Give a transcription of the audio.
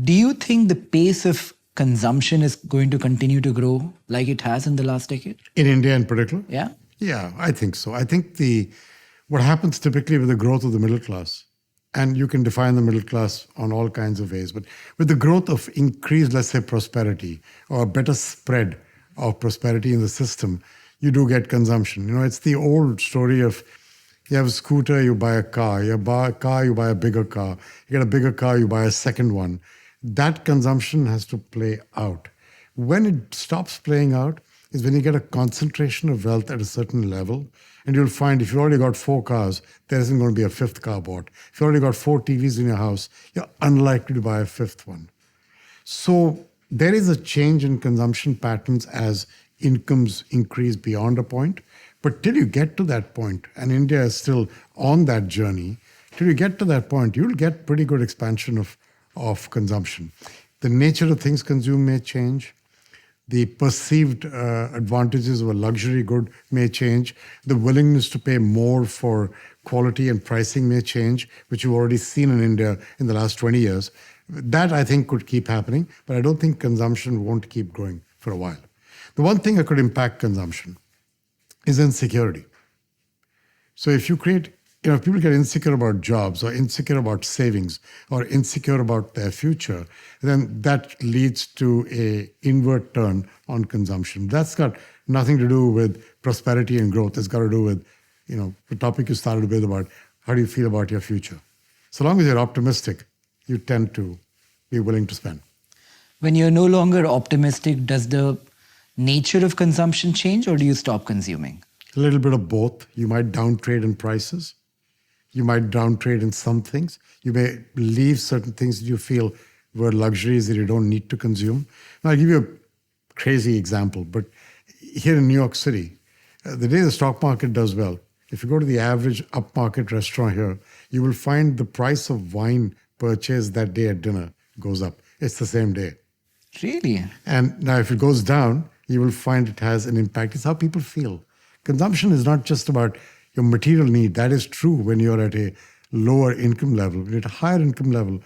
Do you think the pace of consumption is going to continue to grow like it has in the last decade? In India in particular? Yeah. Yeah, I think so. I think what happens typically with the growth of the middle class, and you can define the middle class on all kinds of ways, but with the growth of increased, let's say, prosperity or a better spread of prosperity in the system, you do get consumption. It's the old story of you have a scooter, you buy a car. You buy a car, you buy a bigger car. You get a bigger car, you buy a second one. That consumption has to play out. When it stops playing out is when you get a concentration of wealth at a certain level. And you'll find if you've already got 4 cars, there isn't going to be a 5th car bought. If you've already got 4 TVs in your house, you're unlikely to buy a 5th one. So there is a change in consumption patterns as incomes increase beyond a point. But till you get to that point, and India is still on that journey, till you get to that point, you'll get pretty good expansion of consumption. The nature of things consumed may change. The perceived advantages of a luxury good may change. The willingness to pay more for quality and pricing may change, which you've already seen in India in the last 20 years. That, I think, could keep happening, but I don't think consumption won't keep growing for a while. The one thing that could impact consumption is insecurity. So if you create, if people get insecure about jobs or insecure about savings or insecure about their future, then that leads to a inward turn on consumption. That's got nothing to do with prosperity and growth. It's got to do with, the topic you started with about how do you feel about your future. So long as you're optimistic, you tend to be willing to spend. When you're no longer optimistic, does the nature of consumption change or do you stop consuming? A little bit of both. You might downtrade in prices. You might downtrade in some things. You may leave certain things that you feel were luxuries that you don't need to consume. Now, I'll give you a crazy example, but here in New York City, the day the stock market does well, if you go to the average upmarket restaurant here, you will find the price of wine purchased that day at dinner goes up. It's the same day. Really? And now if it goes down, you will find it has an impact. It's how people feel. Consumption is not just about your material need. That is true when you're at a lower income level. When you're at a higher income level,